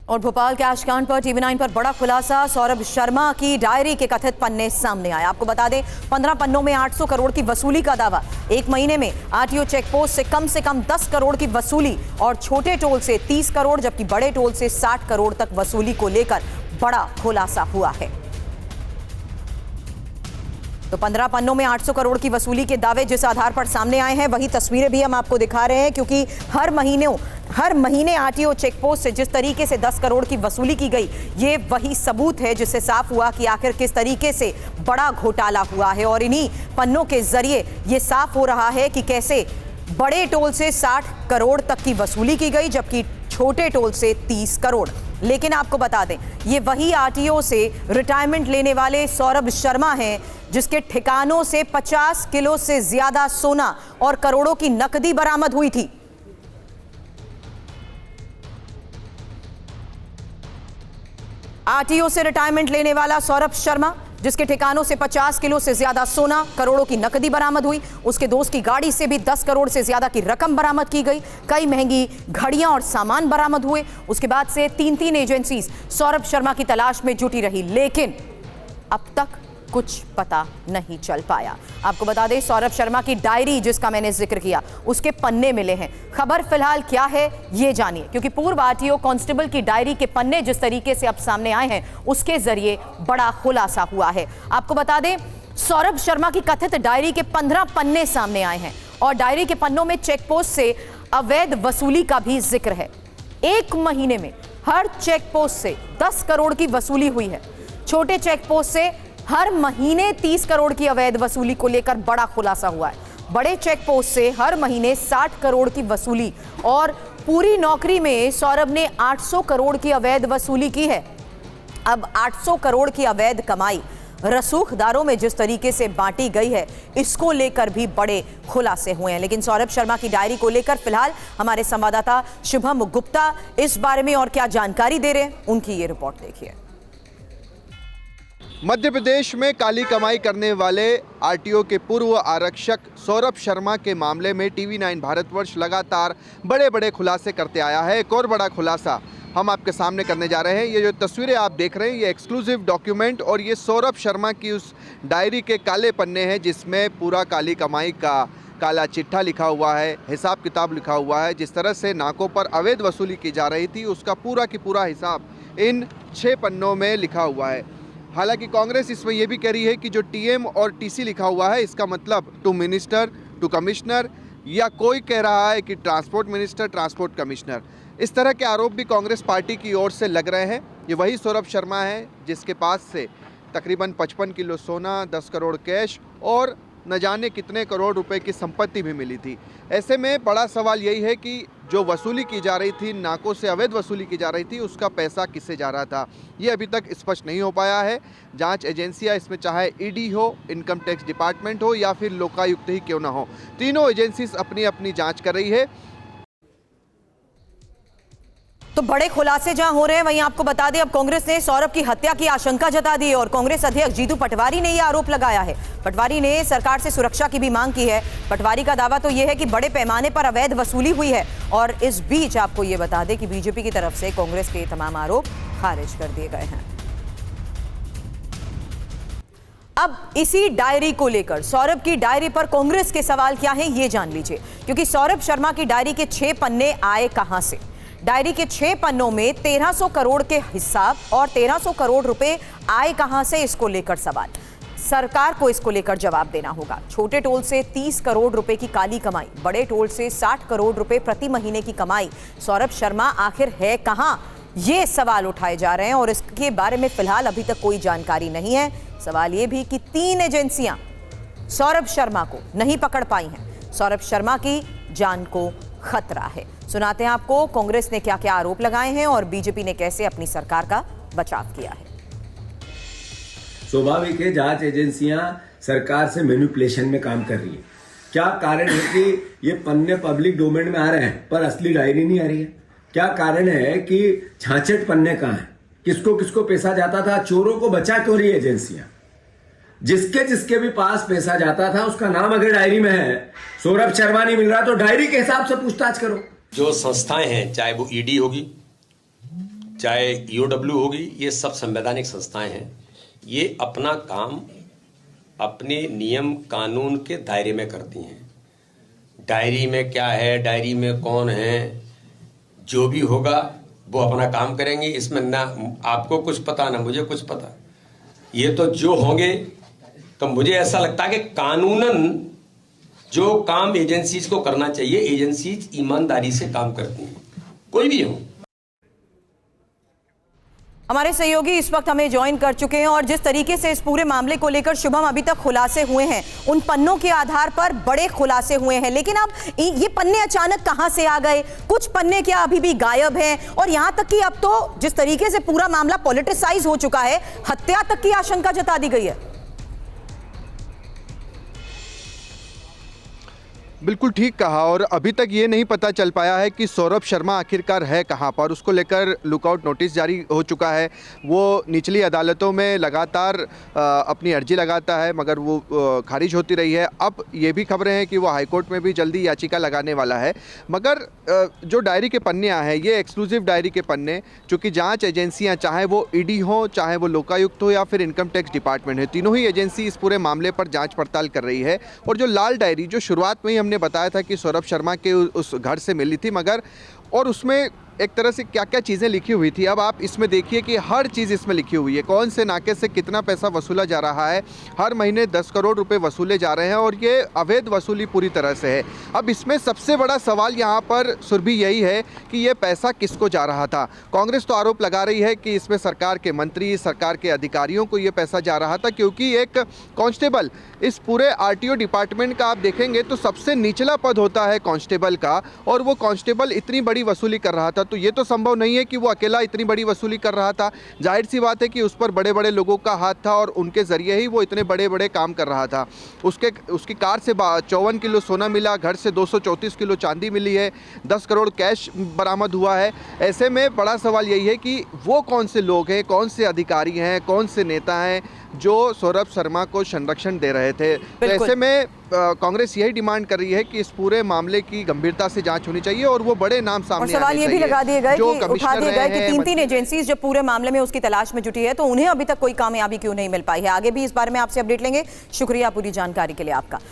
और भोपाल कैश कांड पर टीवी9 पर बड़ा खुलासा। सौरभ शर्मा की डायरी के कथित पन्ने सामने आए। आपको बता दें 15 पन्नों में 800 करोड़ की वसूली का दावा। एक महीने में आरटीओ चेकपोस्ट से कम 10 करोड़ की वसूली और छोटे टोल से 30 करोड़ जबकि बड़े टोल से 60 करोड़ तक वसूली को लेकर बड़ा खुलासा हुआ है। तो 15 पन्नों में 800 करोड़ की वसूली के दावे जिस आधार पर सामने आए हैं वही तस्वीरें भी हम आपको दिखा रहे हैं, क्योंकि हर महीने आरटीओ चेकपोस्ट से जिस तरीके से 10 करोड़ की वसूली की गई, ये वही सबूत है जिससे साफ हुआ कि आखिर किस तरीके से बड़ा घोटाला हुआ है। और इन्हीं पन्नों के जरिए ये साफ हो रहा है कि कैसे बड़े टोल से 60 करोड़ तक की वसूली की गई जबकि छोटे टोल से 30 करोड़। लेकिन आपको बता दें ये वही आरटीओ से रिटायरमेंट लेने वाले सौरभ शर्मा हैं जिसके ठिकानों से 50 किलो से ज्यादा सोना और करोड़ों की नकदी बरामद हुई थी। आरटीओ से रिटायरमेंट लेने वाला सौरभ शर्मा जिसके ठिकानों से 50 किलो से ज्यादा सोना, करोड़ों की नकदी बरामद हुई। उसके दोस्त की गाड़ी से भी 10 करोड़ से ज्यादा की रकम बरामद की गई। कई महंगी घड़ियां और सामान बरामद हुए। उसके बाद से तीन एजेंसीज सौरभ शर्मा की तलाश में जुटी रही, लेकिन अब तक कुछ पता नहीं चल पाया। आपको बता दें सौरभ शर्मा की डायरी जिसका मैंने जिक्र किया उसके पन्ने मिले हैं। खबर फिलहाल क्या है ये जानिए, क्योंकि पूर्व आरटीओ कांस्टेबल की डायरी के पन्ने जिस तरीके से अब सामने आए हैं उसके जरिए बड़ा खुलासा हुआ है। आपको बता दें सौरभ शर्मा की कथित डायरी के 15 पन्ने सामने आए हैं और डायरी के पन्नों में चेकपोस्ट से अवैध वसूली का भी जिक्र है। एक महीने में हर चेकपोस्ट से 10 करोड़ की वसूली हुई है। छोटे चेकपोस्ट से हर महीने 30 करोड़ की अवैध वसूली को लेकर बड़ा खुलासा हुआ है। बड़े चेक पोस्ट से हर महीने 60 करोड़ की वसूली और पूरी नौकरी में सौरभ ने 800 करोड़ की अवैध वसूली की है। अब 800 करोड़ की अवैध कमाई रसूखदारों में जिस तरीके से बांटी गई है इसको लेकर भी बड़े खुलासे हुए हैं। लेकिन सौरभ शर्मा की डायरी को लेकर फिलहाल हमारे संवाददाता शुभम गुप्ता इस बारे में और क्या जानकारी दे रहे हैं, उनकी ये रिपोर्ट देखिए। मध्य प्रदेश में काली कमाई करने वाले आरटीओ के पूर्व आरक्षक सौरभ शर्मा के मामले में टीवी9 भारतवर्ष लगातार बड़े बड़े खुलासे करते आया है। एक और बड़ा खुलासा हम आपके सामने करने जा रहे हैं। ये जो तस्वीरें आप देख रहे हैं ये एक्सक्लूसिव डॉक्यूमेंट और ये सौरभ शर्मा की उस डायरी के काले पन्ने हैं जिसमें पूरा काली कमाई का काला चिट्ठा लिखा हुआ है, हिसाब किताब लिखा हुआ है। जिस तरह से नाकों पर अवैध वसूली की जा रही थी उसका पूरा की पूरा हिसाब इन 6 पन्नों में लिखा हुआ है। हालांकि कांग्रेस इसमें यह भी कह रही है कि जो टीएम और टीसी लिखा हुआ है इसका मतलब टू मिनिस्टर, टू कमिश्नर, या कोई कह रहा है कि ट्रांसपोर्ट मिनिस्टर, ट्रांसपोर्ट कमिश्नर। इस तरह के आरोप भी कांग्रेस पार्टी की ओर से लग रहे हैं। ये वही सौरभ शर्मा है जिसके पास से तकरीबन 55 किलो सोना, 10 करोड़ कैश और न जाने कितने करोड़ रुपए की संपत्ति भी मिली थी। ऐसे में बड़ा सवाल यही है कि जो वसूली की जा रही थी, नाकों से अवैध वसूली की जा रही थी, उसका पैसा किससे जा रहा था ये अभी तक स्पष्ट नहीं हो पाया है। जांच एजेंसियां इसमें चाहे ईडी हो, इनकम टैक्स डिपार्टमेंट हो या फिर लोकायुक्त ही क्यों ना हो, तीनों एजेंसीज अपनी अपनी जांच कर रही है। तो बड़े खुलासे जहां हो रहे हैं वहीं आपको बता दें अब कांग्रेस ने सौरभ की हत्या की आशंका जता दी है और कांग्रेस अध्यक्ष जीतू पटवारी ने यह आरोप लगाया है। पटवारी ने सरकार से सुरक्षा की भी मांग की है। पटवारी का दावा तो यह है कि बड़े पैमाने पर अवैध वसूली हुई है और इस बीच आपको यह बता दें कि बीजेपी की तरफ से कांग्रेस के तमाम आरोप खारिज कर दिए गए हैं। अब इसी डायरी को लेकर सौरभ की डायरी पर कांग्रेस के सवाल क्या है ये जान लीजिए, क्योंकि सौरभ शर्मा की डायरी के 6 पन्ने आए कहां से। डायरी के 6 पन्नों में 1300 करोड़ के हिसाब और 1300 करोड़ रुपए आए कहां से, इसको लेकर सवाल। सरकार को इसको लेकर जवाब देना होगा। छोटे टोल से 30 करोड़ रुपए की काली कमाई, बड़े टोल से 60 करोड़ रुपए प्रति महीने की कमाई, सौरभ शर्मा आखिर है कहां, ये सवाल उठाए जा रहे हैं और इसके बारे में फिलहाल अभी तक कोई जानकारी नहीं है। सवाल ये भी कि 3 एजेंसियां सौरभ शर्मा को नहीं पकड़ पाई हैं। सौरभ शर्मा की जान को खतरा है। सुनाते हैं आपको कांग्रेस ने क्या क्या आरोप लगाए हैं और बीजेपी ने कैसे अपनी सरकार का बचाव किया है। स्वाभाविक है जांच एजेंसियां सरकार से मैनिपुलेशन में काम कर रही है। क्या कारण है कि ये पन्ने पब्लिक डोमेन में आ रहे हैं पर असली डायरी नहीं आ रही है? क्या कारण है कि 66 पन्ने कहां हैं? किसको किसको पैसा जाता था? चोरों को बचा क्यों रही है एजेंसियां? जिसके जिसके भी पास पैसा जाता था उसका नाम अगर डायरी में है, सौरभ शर्मा नहीं मिल रहा तो डायरी के हिसाब से पूछताछ करो। जो संस्थाएं हैं, चाहे वो ईडी होगी, चाहे ईओडब्ल्यू होगी, ये सब संवैधानिक संस्थाएं हैं। ये अपना काम अपने नियम कानून के दायरे में करती हैं। डायरी में क्या है, डायरी में कौन है, जो भी होगा वो अपना काम करेंगे। इसमें ना आपको कुछ पता ना मुझे कुछ पता। ये तो जो होंगे, तो मुझे ऐसा लगता है कि कानूनन जो काम एजेंसीज को करना चाहिए, एजेंसीज ईमानदारी से काम करती हैं, कोई भी हो। हमारे सहयोगी इस वक्त हमें ज्वाइन कर चुके हैं और जिस तरीके से इस पूरे मामले को लेकर शुभम अभी तक खुलासे हुए हैं, उन पन्नों के आधार पर बड़े खुलासे हुए हैं। लेकिन अब ये पन्ने अचानक कहां से आ गए? कुछ पन्ने क्या अभी भी गायब हैं? और यहां तक कि अब तो जिस तरीके से पूरा मामला पॉलिटिसाइज हो चुका है, हत्या तक की आशंका जता दी गई है। बिल्कुल ठीक कहा। और अभी तक ये नहीं पता चल पाया है कि सौरभ शर्मा आखिरकार है कहाँ पर। उसको लेकर लुकआउट नोटिस जारी हो चुका है। वो निचली अदालतों में लगातार अपनी अर्जी लगाता है, मगर वो खारिज होती रही है। अब ये भी खबरें हैं कि वो हाईकोर्ट में भी जल्दी याचिका लगाने वाला है। मगर जो डायरी के पन्ने हैं, ये एक्सक्लूसिव डायरी के पन्ने, चूँकि जाँच एजेंसियाँ, चाहे वो ईडी हो, चाहे वो लोकायुक्त हो या फिर इनकम टैक्स डिपार्टमेंट है, तीनों ही एजेंसी इस पूरे मामले पर जाँच पड़ताल कर रही है। और जो लाल डायरी, जो शुरुआत में ही हमने बताया था कि सौरभ शर्मा के उस घर से मिली थी, मगर और उसमें एक तरह से क्या क्या चीज़ें लिखी हुई थी। अब आप इसमें देखिए कि हर चीज़ इसमें लिखी हुई है। कौन से नाके से कितना पैसा वसूला जा रहा है, हर महीने 10 करोड़ रुपए वसूले जा रहे हैं और ये अवैध वसूली पूरी तरह से है। अब इसमें सबसे बड़ा सवाल यहाँ पर सुरभि यही है कि ये पैसा किसको जा रहा था। कांग्रेस तो आरोप लगा रही है कि इसमें सरकार के मंत्री, सरकार के अधिकारियों को ये पैसा जा रहा था, क्योंकि एक कांस्टेबल, इस पूरे आरटीओ डिपार्टमेंट का आप देखेंगे तो सबसे निचला पद होता है कांस्टेबल का, और वो कांस्टेबल इतनी बड़ी वसूली कर रहा था। तो ये तो संभव नहीं है कि वो अकेला इतनी बड़ी वसूली कर रहा था। जाहिर सी बात है कि उस पर बड़े बड़े लोगों का हाथ था और उनके ज़रिए ही वो इतने बड़े बड़े काम कर रहा था। उसकी कार से 54 किलो सोना मिला, घर से 234 किलो चांदी मिली है, 10 करोड़ कैश बरामद हुआ है। ऐसे में बड़ा सवाल यही है कि वो कौन से लोग हैं, कौन से अधिकारी हैं, कौन से नेता हैं जो सौरभ शर्मा को संरक्षण दे रहे थे। तो ऐसे में कांग्रेस यही डिमांड कर रही है कि इस पूरे मामले की गंभीरता से जांच होनी चाहिए और वो बड़े नाम सामने आने चाहिए। सवाल ये भी लगा दिए गए कि उठा दिए गए कि तीन एजेंसीज जो पूरे मामले में उसकी तलाश में जुटी है, तो उन्हें अभी तक कोई कामयाबी क्यों नहीं मिल पाई है। आगे भी इस बारे में आपसे अपडेट लेंगे। शुक्रिया पूरी जानकारी के लिए आपका।